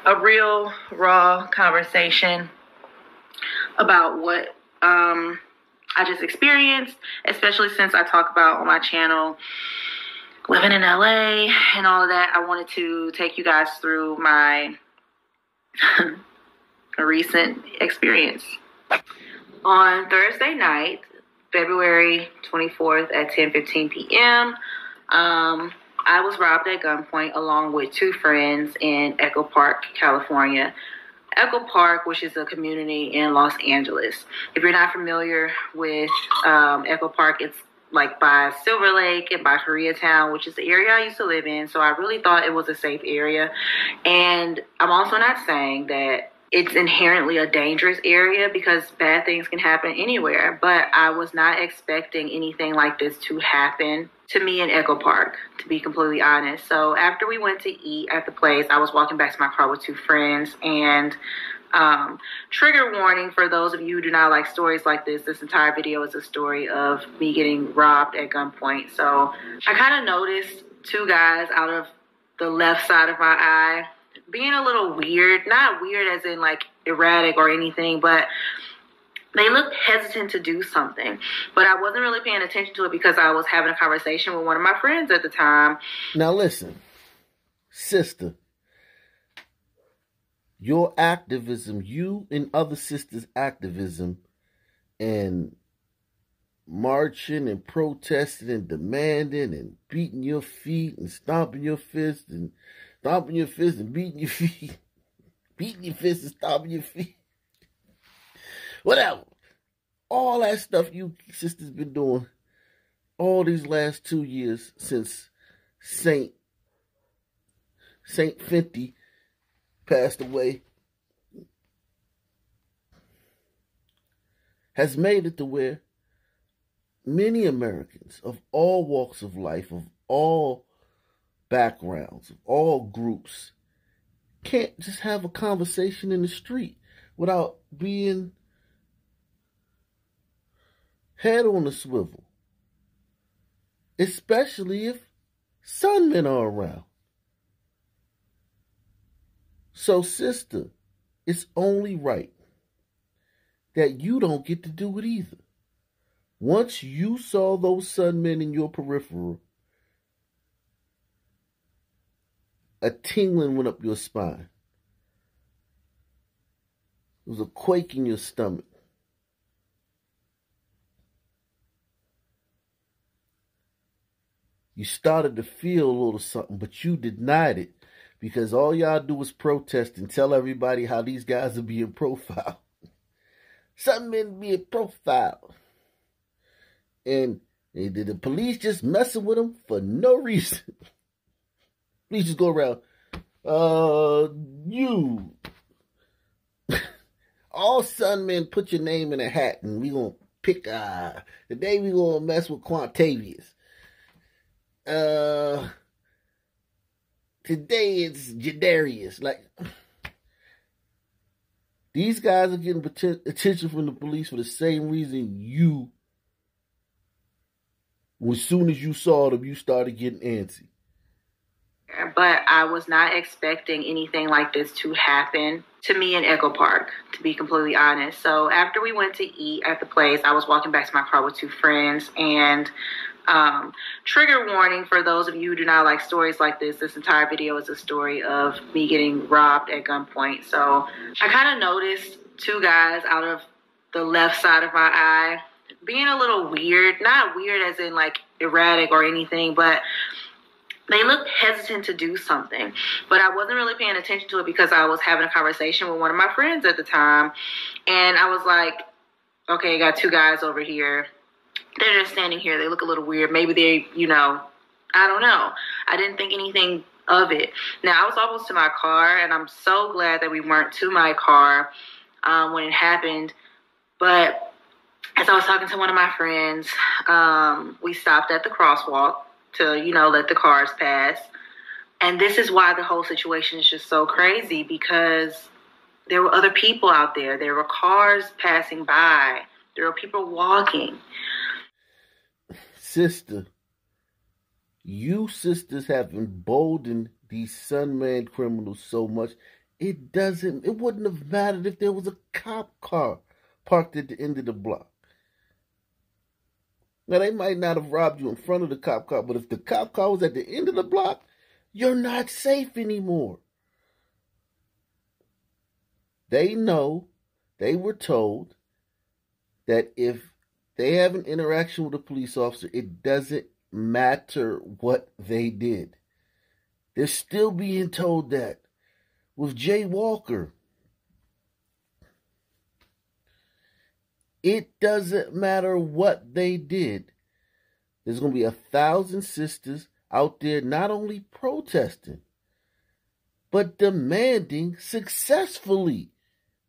a real raw conversation about what I just experienced, especially since I talk about on my channel living in LA and all of that. I wanted to take you guys through my recent experience. On Thursday night, February 24th at 10:15 p.m., I was robbed at gunpoint along with two friends in Echo Park, California. Echo Park, which is a community in Los Angeles. If you're not familiar with Echo Park, it's like by Silver Lake and by Koreatown, which is the area I used to live in. So I really thought it was a safe area. And I'm also not saying that it's inherently a dangerous area because bad things can happen anywhere. But I was not expecting anything like this to happen to me in Echo Park, to be completely honest. So after we went to eat at the place, I was walking back to my car with two friends, and trigger warning for those of you who do not like stories like this entire video is a story of me getting robbed at gunpoint. So I kind of noticed two guys out of the left side of my eye being a little weird, not weird as in like erratic or anything, but they looked hesitant to do something, but I wasn't really paying attention to it because I was having a conversation with one of my friends at the time. Now listen, sister, your activism, you and other sisters' activism and marching and protesting and demanding and beating your feet and stomping your fist and stomping your fist and beating your feet, beating your fist and stomping your feet. Whatever. All that stuff you sisters been doing all these last 2 years since Saint Fenty passed away has made it to where many Americans of all walks of life, of all backgrounds, of all groups, can't just have a conversation in the street without being head on a swivel, especially if sunmen are around. So, sister, it's only right that you don't get to do it either. Once you saw those sunmen in your peripheral, a tingling went up your spine. It was a quake in your stomach. You started to feel a little something, but you denied it because all y'all do is protest and tell everybody how these guys are being profiled. Some men being profiled. And the police just messing with them for no reason. Police just go around, you. All sun men, put your name in a hat and we gonna pick, today we gonna mess with Quantavious. Today it's Jadarius. Like, these guys are getting attention from the police for the same reason you, as soon as you saw them, you started getting antsy. But I was not expecting anything like this to happen to me in Echo Park, to be completely honest. So after we went to eat at the place, I was walking back to my car with two friends, and trigger warning for those of you who do not like stories like this entire video is a story of me getting robbed at gunpoint. So I kind of noticed two guys out of the left side of my eye being a little weird, not weird as in like erratic or anything, but they looked hesitant to do something, but I wasn't really paying attention to it because I was having a conversation with one of my friends at the time. And I was like, okay, I got two guys over here. They're just standing here. They look a little weird. Maybe they, I don't know. I didn't think anything of it. Now, I was almost to my car, and I'm so glad that we weren't to my car when it happened. But as I was talking to one of my friends, we stopped at the crosswalk to, let the cars pass. And this is why the whole situation is just so crazy, because there were other people out there. There were cars passing by. There were people walking. Sister, you sisters have emboldened these sunman criminals so much. It wouldn't have mattered if there was a cop car parked at the end of the block. Now, they might not have robbed you in front of the cop car, but if the cop car was at the end of the block, you're not safe anymore. They know, they were told that if they have an interaction with a police officer, it doesn't matter what they did. They're still being told that. With Jay Walker, it doesn't matter what they did. There's going to be 1,000 sisters out there not only protesting, but demanding successfully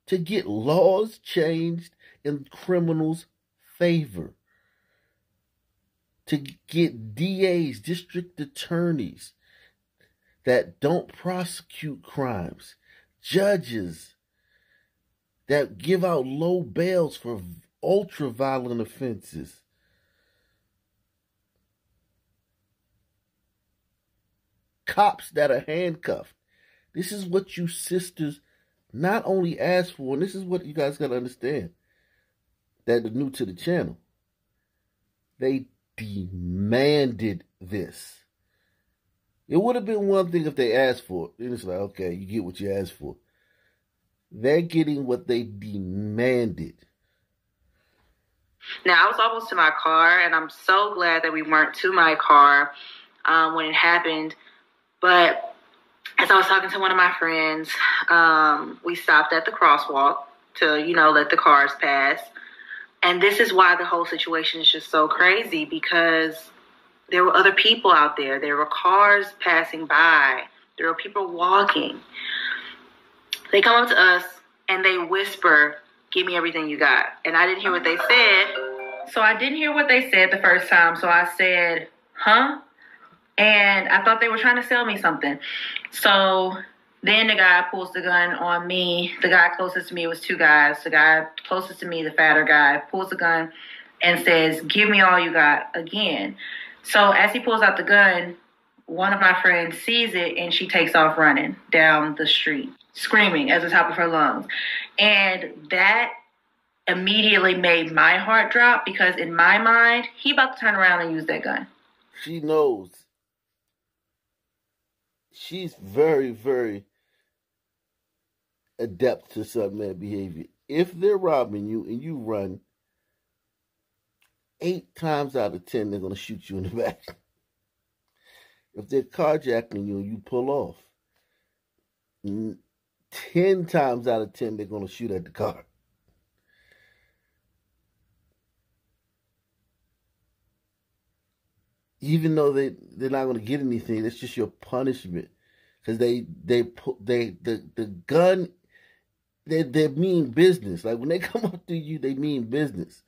to get laws changed in criminals' favor. To get DAs, district attorneys, that don't prosecute crimes, judges that give out low bails for ultra-violent offenses. Cops that are handcuffed. This is what you sisters not only asked for, and this is what you guys got to understand that are new to the channel. They demanded this. It would have been one thing if they asked for it. Then it's like, okay, you get what you asked for. They're getting what they demanded. Now, I was almost to my car, and I'm so glad that we weren't to my car when it happened. But as I was talking to one of my friends, we stopped at the crosswalk to, let the cars pass. And this is why the whole situation is just so crazy, because there were other people out there. There were cars passing by. There were people walking. They come up to us and they whisper, "Give me everything you got." And I didn't hear what they said. So I didn't hear what they said the first time. So I said, "Huh?" And I thought they were trying to sell me something. So then the guy pulls the gun on me. The guy closest to me, was two guys. The guy closest to me, the fatter guy, pulls the gun and says, "Give me all you got," again. So as he pulls out the gun, one of my friends sees it and she takes off running down the street, screaming at the top of her lungs. And that immediately made my heart drop, because in my mind, he about to turn around and use that gun. She knows. She's very, very adept to some that behavior. If they're robbing you and you run, 8 times out of 10, they're going to shoot you in the back. If they're carjacking you and you pull off, 10 times out of 10, they're going to shoot at the car. Even though they're not going to get anything, that's just your punishment. Because the gun, they mean business. Like when they come up to you, they mean business.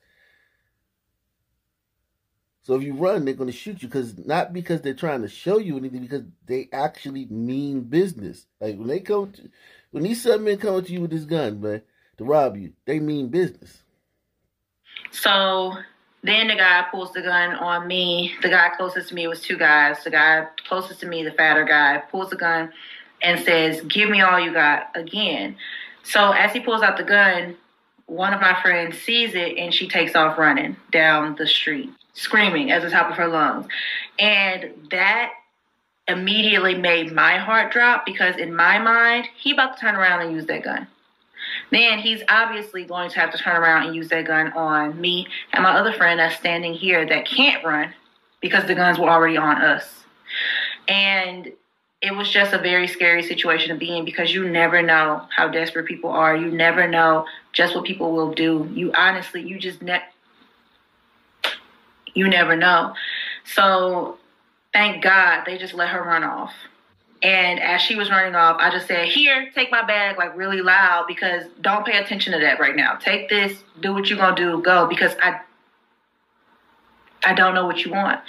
So if you run, they're going to shoot you, not because they're trying to show you anything, because they actually mean business. Like when these seven men come to you with this gun, man, to rob you, they mean business. So then the guy pulls the gun on me. The guy closest to me, was two guys. The guy closest to me, the fatter guy, pulls the gun and says, "Give me all you got," again. So as he pulls out the gun, one of my friends sees it and she takes off running down the street, screaming at the top of her lungs. And that immediately made my heart drop, because in my mind, he about to turn around and use that gun. Then he's obviously going to have to turn around and use that gun on me and my other friend that's standing here that can't run, because the guns were already on us. And it was just a very scary situation to be in, because you never know how desperate people are. You never know just what people will do. You honestly, you never know. So thank God they just let her run off. And as she was running off, I just said, "Here, take my bag," like really loud, because don't pay attention to that right now. Take this, do what you're going to do, go, because I don't know what you want.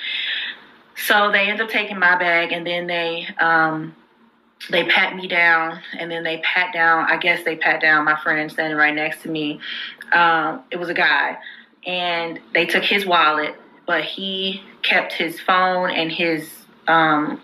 So they end up taking my bag, and then they pat me down, and then they pat down my friend standing right next to me. It was a guy, and they took his wallet, but he kept his phone and his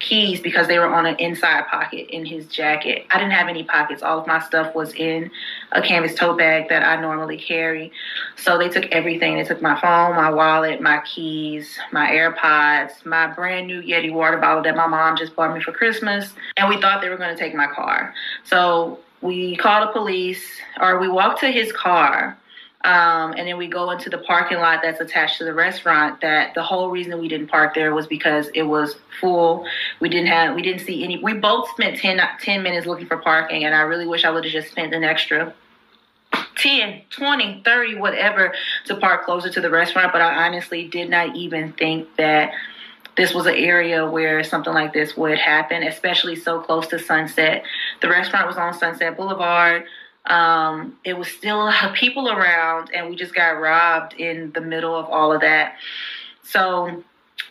keys because they were on an inside pocket in his jacket. I didn't have any pockets. All of my stuff was in a canvas tote bag that I normally carry. So they took everything. They took my phone, my wallet, my keys, my AirPods, my brand new Yeti water bottle that my mom just bought me for Christmas. And we thought they were going to take my car. So we called the police, or we walked to his car. And then we go into the parking lot that's attached to the restaurant. That the whole reason we didn't park there was because it was full. We didn't see any. We both spent 10 minutes looking for parking, and I really wish I would have just spent an extra 10, 20, 30, whatever to park closer to the restaurant. But I honestly did not even think that this was an area where something like this would happen, especially so close to Sunset. The restaurant was on Sunset Boulevard. It was still a lot of people around, and we just got robbed in the middle of all of that. So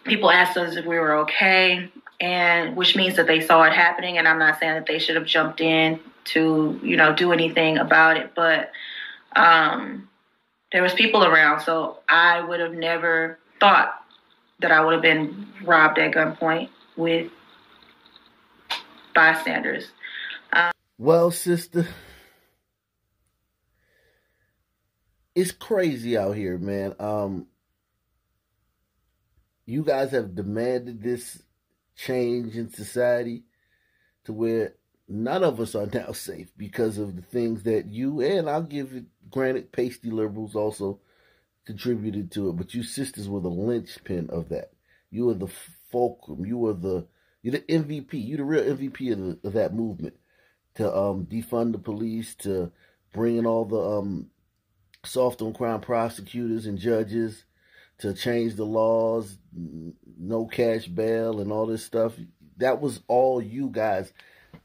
people asked us if we were okay, and which means that they saw it happening. And I'm not saying that they should have jumped in to, do anything about it, but there was people around. So I would have never thought that I would have been robbed at gunpoint with bystanders. Well, sister, it's crazy out here, man. You guys have demanded this change in society to where none of us are now safe because of the things that you, and I'll give it, granted, pasty liberals also contributed to it, but you sisters were the linchpin of that. You were the fulcrum. You're the MVP. You're the real MVP of that movement to defund the police, to bring in all the soft on crime prosecutors and judges, to change the laws, no cash bail and all this stuff. That was all you guys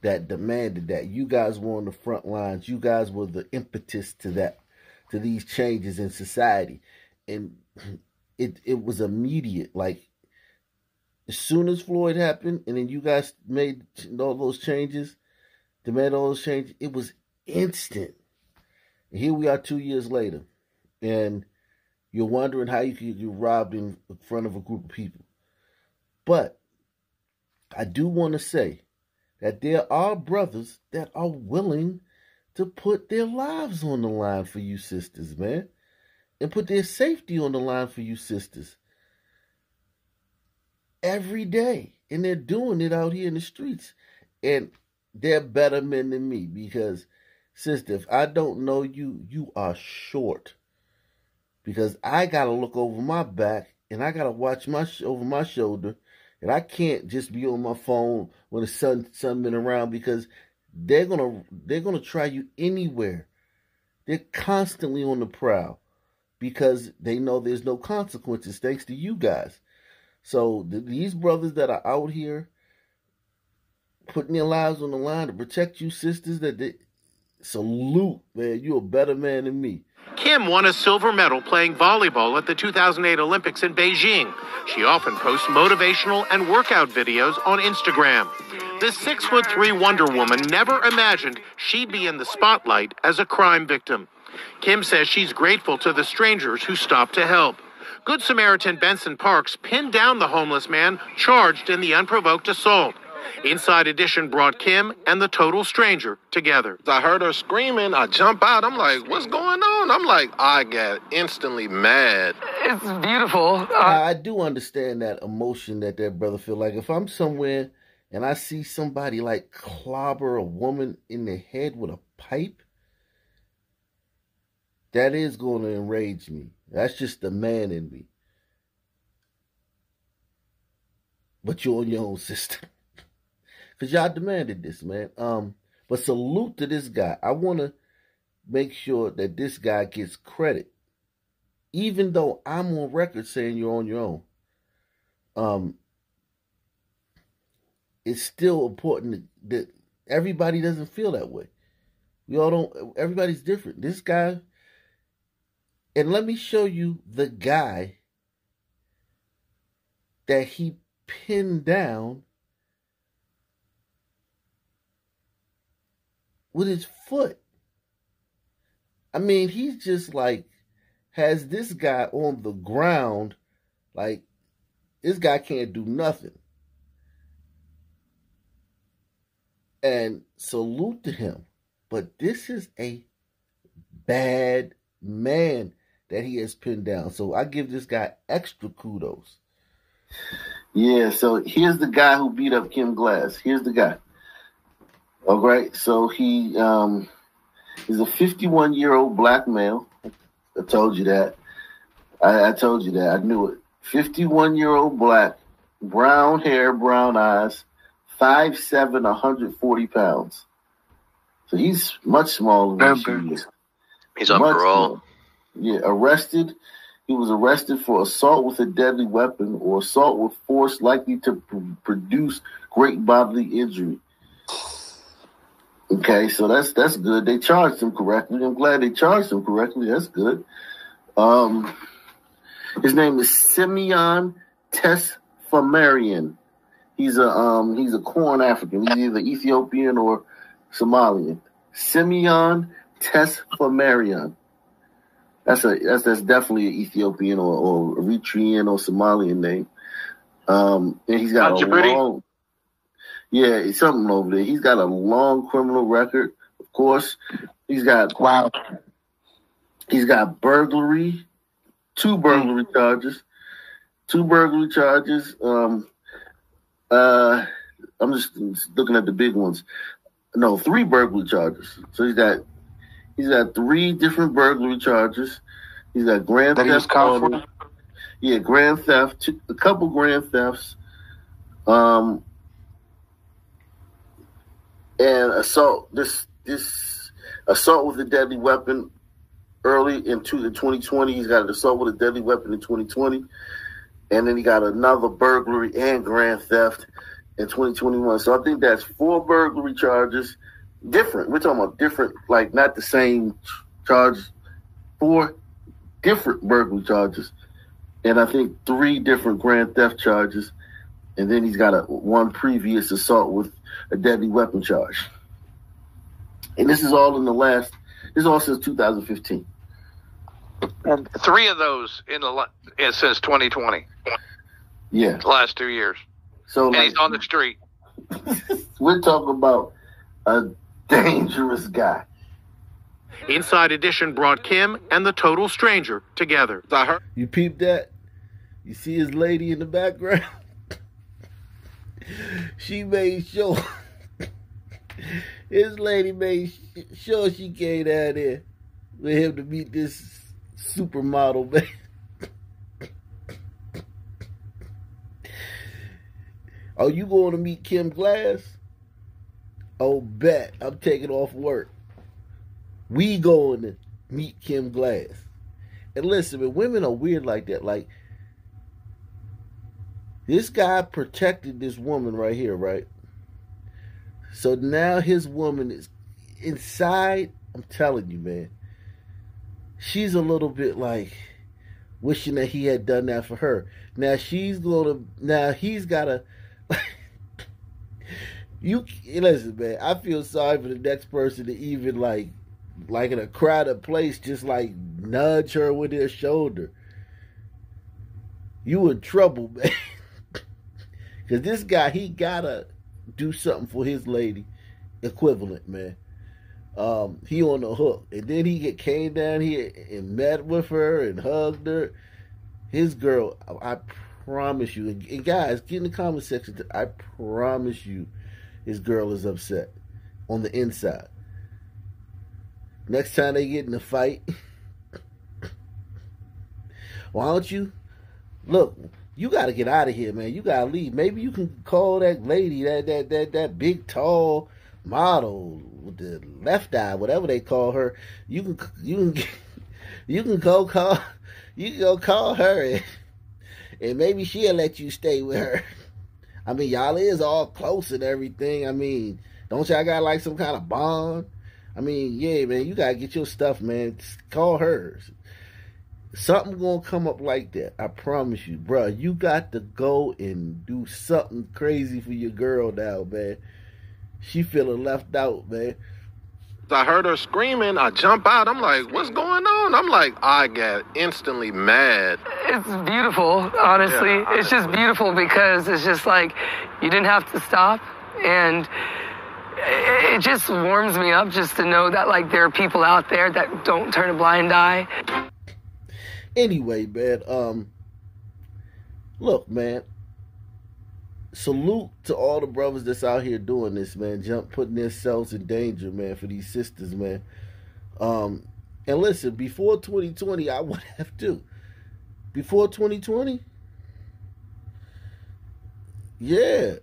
that demanded that. You guys were on the front lines. You guys were the impetus to that, to these changes in society. And it was immediate. Like, as soon as Floyd happened, and then you guys made all those changes, demanded all those changes, it was instant. And here we are 2 years later, and you're wondering how you could get robbed in front of a group of people. But I do want to say that there are brothers that are willing to put their lives on the line for you sisters, man, and put their safety on the line for you sisters every day. And they're doing it out here in the streets. And they're better men than me because, sister, if I don't know you, you are short. Because I got to look over my back and I got to watch over my shoulder. And I can't just be on my phone when the sun been around, because they're gonna try you anywhere. They're constantly on the prowl because they know there's no consequences thanks to you guys. So these brothers that are out here putting their lives on the line to protect you sisters, salute, man. You're a better man than me. Kim won a silver medal playing volleyball at the 2008 Olympics in Beijing. She often posts motivational and workout videos on Instagram. The 6'3" Wonder Woman never imagined she'd be in the spotlight as a crime victim. Kim says she's grateful to the strangers who stopped to help. Good Samaritan Benson Parks pinned down the homeless man charged in the unprovoked assault. Inside Edition brought Kim and the total stranger together. I heard her screaming. I jump out. I'm like, what's going on? I'm like, I get instantly mad. It's beautiful. I do understand that emotion that brother feel. Like, if I'm somewhere and I see somebody like clobber a woman in the head with a pipe, that is going to enrage me. That's just the man in me. But you're on your own, sister. Because y'all demanded this, man. But salute to this guy. I want to make sure that this guy gets credit. Even though I'm on record saying you're on your own. It's still important that everybody doesn't feel that way. We all don't. Everybody's different. This guy, and let me show you the guy that he pinned down with his foot. I mean, he's just like, has this guy on the ground, like, this guy can't do nothing. And salute to him. But this is a bad man that he has pinned down. So I give this guy extra kudos. Yeah, so here's the guy who beat up Kim Glass. Here's the guy. All right, so he is a 51-year-old black male. I told you that. I told you that. I knew it. 51-year-old black, brown hair, brown eyes, 5'7", 140 pounds. So he's much smaller than she is. He's on parole. Yeah, arrested. He was arrested for assault with a deadly weapon or assault with force likely to produce great bodily injury. Okay, so that's good. They charged him correctly. I'm glad they charged him correctly. That's good. His name is Simeon Tesfamarian. He's a corn African. He's either Ethiopian or Somalian. Simeon Tesfamarian. That's definitely an Ethiopian or Eritrean or Somalian name. And he's got it's something over there. He's got a long criminal record. Of course, he's got burglary, two burglary charges. I'm just looking at the big ones. No, 3 burglary charges. So he's got 3 different burglary charges. He's got grand theft. Yeah, grand theft. A couple grand thefts. And assault. This assault with a deadly weapon early in 2020. He's got an assault with a deadly weapon in 2020, and then he got another burglary and grand theft in 2021. So I think that's 4 burglary charges. Different. We're talking about different, like not the same charge. 4 different burglary charges, and I think 3 different grand theft charges, and then he's got one previous assault with a deadly weapon charge. And this is all this is all since 2015. And 3 of those since 2020. Yeah, the last 2 years. So and he's on the street. We're talking about a dangerous guy. Inside Edition brought Kim and the total stranger together. You peep that? You see his lady in the background? She made sure. His lady made sure she came down there with him to meet this supermodel, man. Oh, you going to meet Kim Glass? Oh, bet. I'm taking off work. We going to meet Kim Glass. And listen, man, women are weird like that. Like, this guy protected this woman right here, right? So now his woman is inside. I'm telling you, man. She's a little bit like wishing that he had done that for her. Now he's got to. You listen, man. I feel sorry for the next person to even like in a crowded place, just like nudge her with their shoulder. You in trouble, man. Because this guy, he gotta do something for his lady equivalent, man. He on the hook. And then he came down here and met with her and hugged her. His girl, I promise you, and guys, get in the comment section. I promise you, his girl is upset on the inside. Next time they get in a fight, why don't you look? You got to get out of here, man. You got to leave. Maybe you can call that lady, that big tall model with the left eye, whatever they call her. You can go call her, and maybe she'll let you stay with her. I mean, y'all is all close and everything. I mean, don't y'all got like some kind of bond? I mean, yeah, man, you gotta get your stuff, man. Call her. Something gonna come up like that. I promise you, bro. You got to go and do something crazy for your girl now, man. She feeling left out, man. I heard her screaming. I jump out. I'm like, what's going on? I'm like, I get instantly mad. It's beautiful, honestly. Yeah. It's just beautiful because it's just like you didn't have to stop. And it just warms me up just to know that, like, there are people out there that don't turn a blind eye. Anyway, man, look, man, salute to all the brothers that's out here doing this, man, putting themselves in danger, man, for these sisters, man. And listen, before 2020, I would have too. Before 2020, yeah.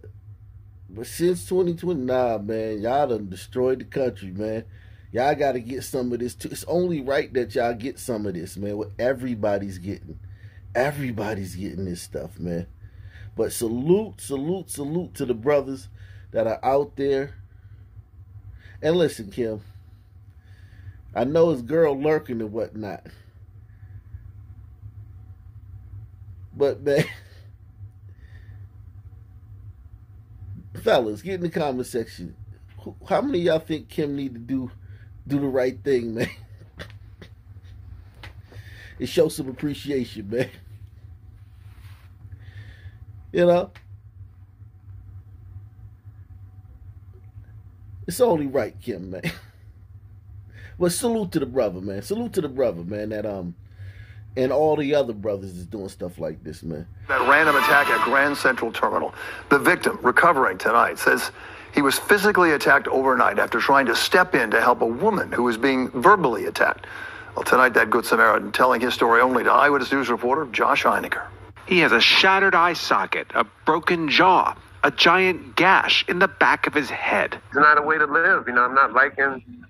But since 2020, nah, man, y'all done destroyed the country, man. Y'all got to get some of this too. It's only right that y'all get some of this, man. What everybody's getting. Everybody's getting this stuff, man. But salute to the brothers that are out there. And listen, Kim, I know it's girl lurking and whatnot. But, man, fellas, get in the comment section. How many of y'all think Kim need to do the right thing, man? And show some appreciation, man. You know? It's only right, Kim, man. But salute to the brother, man. Salute to the brother, man, that and all the other brothers is doing stuff like this, man. That random attack at Grand Central Terminal. The victim, recovering tonight, says he was physically attacked overnight after trying to step in to help a woman who was being verbally attacked. Well, tonight, that Good Samaritan telling his story only to Eyewitness News reporter Josh Heinecker. He has a shattered eye socket, a broken jaw, a giant gash in the back of his head. It's not a way to live. You know, I'm not liking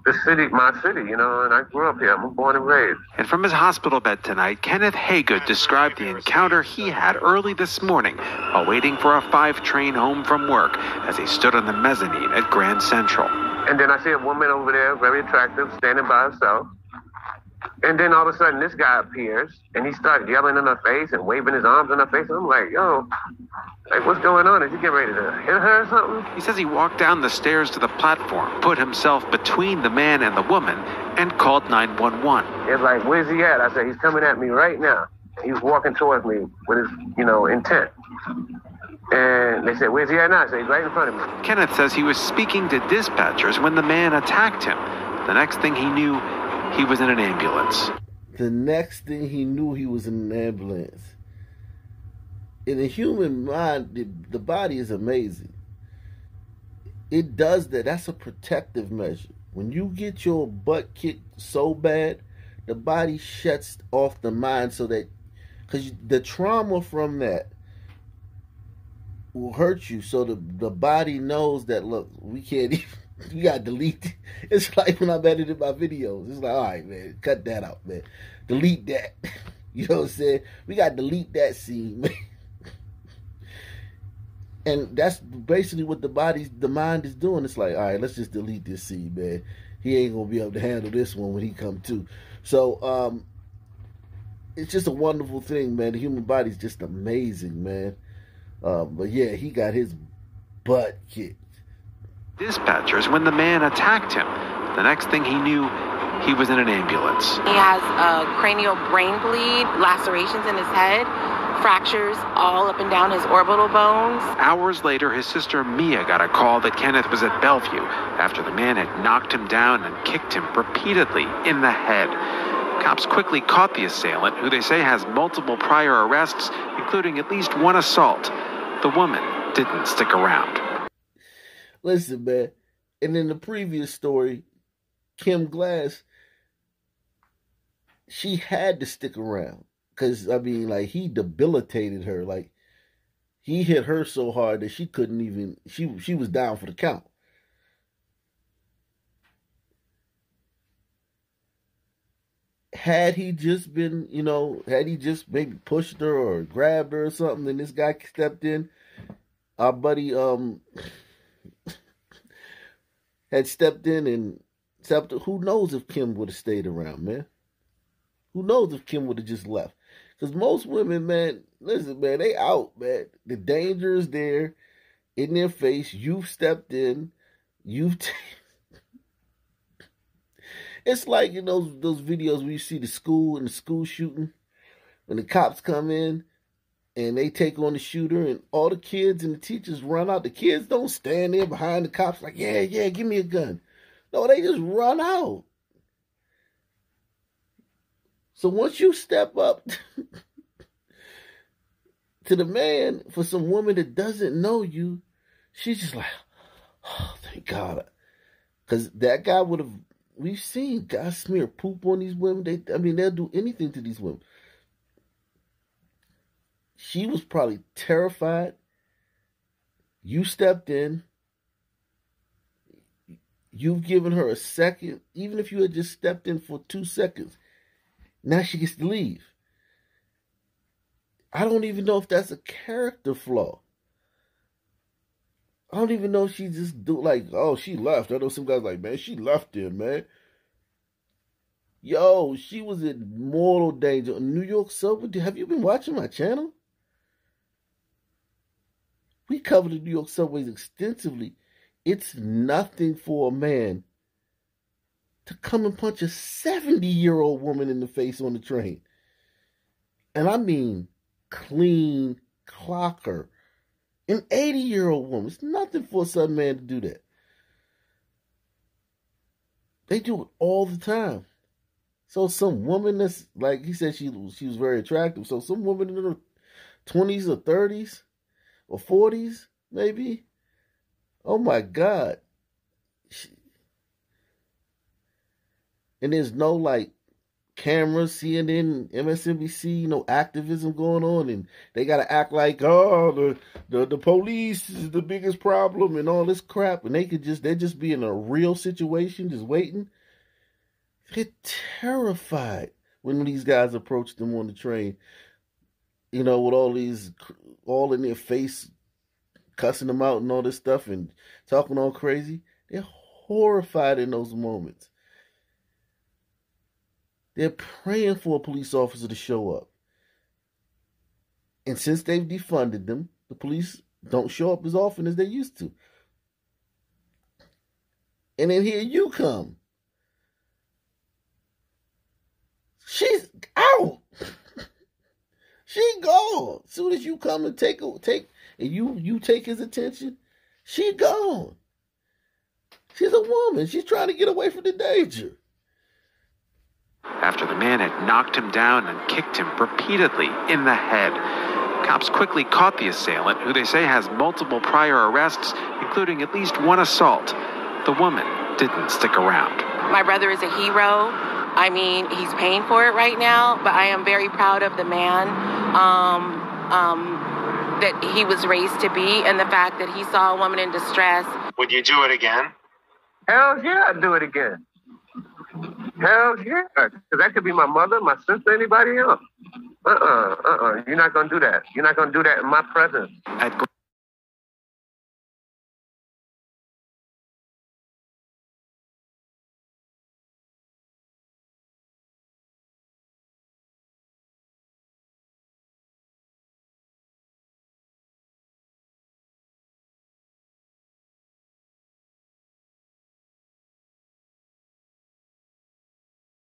the city, my city, you know, and I grew up here. I'm born and raised. And from his hospital bed tonight, Kenneth Haygood described the encounter he had early this morning while waiting for a 5 train home from work as he stood on the mezzanine at Grand Central. And then I see a woman over there, very attractive, standing by herself. And then all of a sudden, this guy appears, and he starts yelling in her face and waving his arms in her face. And I'm like, yo, like, what's going on? Is he getting ready to hit her or something? He says he walked down the stairs to the platform, put himself between the man and the woman, and called 911. It's like, where's he at? I said, he's coming at me right now. He was walking towards me with his, intent. And they said, where's he at now? I said, he's right in front of me. Kenneth says he was speaking to dispatchers when the man attacked him. The next thing he knew, he was in an ambulance. The next thing he knew, he was in an ambulance. In the human mind, the body is amazing. It does that. That's a protective measure. When you get your butt kicked so bad, the body shuts off the mind so that, because the trauma from that will hurt you. So the body knows that, look, we can't even, we got to delete. It's like when I'm editing my videos. It's like, all right, man, cut that out, man. Delete that. You know what I'm saying? We got to delete that scene, man. And that's basically what the mind is doing. It's like, all right, let's just delete this scene, man. He ain't going to be able to handle this one when he come to. So, it's just a wonderful thing, man. The human body's just amazing, man. But yeah, he got his butt kicked. Dispatchers when the man attacked him. The next thing he knew, he was in an ambulance. He has a cranial brain bleed, lacerations in his head, fractures all up and down his orbital bones. Hours later, his sister Mia got a call that Kenneth was at Bellevue after the man had knocked him down and kicked him repeatedly in the head. Cops quickly caught the assailant, who they say has multiple prior arrests, including at least one assault. The woman didn't stick around. Listen, man, and in the previous story, Kim Glass, she had to stick around. Because, I mean, like, he debilitated her. Like, he hit her so hard that she couldn't even, she was down for the count. Had he just been, had he just maybe pushed her or grabbed her or something, and this guy stepped in, our buddy had stepped in and stepped, who knows if Kim would have stayed around, man? Who knows if Kim would have just left? Because most women, man, listen, man, they out, man. The danger is there in their face. You've stepped in. It's like in those videos where you see the school shooting, when the cops come in and they take on the shooter, and all the kids and the teachers run out. The kids don't stand there behind the cops like, yeah, give me a gun. No, they just run out. So once you step up to the man for some woman that doesn't know you, she's just like, oh, thank God. Because that guy would have, we've seen guys smear poop on these women. They'll do anything to these women. She was probably terrified. You stepped in. You've given her a second. Even if you had just stepped in for 2 seconds, now she gets to leave. I don't even know if that's a character flaw. I don't even know if she just do like, oh, she left. I know some guys like, man, she left there, man. Yo, she was in mortal danger. New York subway. Have you been watching my channel? We cover the New York subways extensively. It's nothing for a man to come and punch a 70-year-old woman in the face on the train. And I mean clean clocker. An 80-year-old woman. It's nothing for a Southern man to do that. They do it all the time. So some woman that's, like he said, she was very attractive. So some woman in her 20s or 30s or 40s, maybe. Oh my God. And there's no like cameras, CNN, MSNBC, activism going on, and they gotta act like, oh, the police is the biggest problem and all this crap, and they're just be in a real situation, just waiting. They're terrified when these guys approach them on the train, with all in their face, cussing them out and all this stuff and talking all crazy. They're horrified in those moments. They're praying for a police officer to show up. And since they've defunded them, the police don't show up as often as they used to. And then here you come. She's out. She gone. As soon as you come and take and you take his attention, she gone. She's a woman. She's trying to get away from the danger. After the man had knocked him down and kicked him repeatedly in the head, cops quickly caught the assailant, who they say has multiple prior arrests, including at least one assault. The woman didn't stick around. My brother is a hero. I mean, he's paying for it right now, but I am very proud of the man that he was raised to be, and the fact that he saw a woman in distress. Would you do it again? Hell yeah, I'd do it again. Hell yeah. Because that could be my mother, my sister, anybody else. You're not going to do that. You're not going to do that in my presence.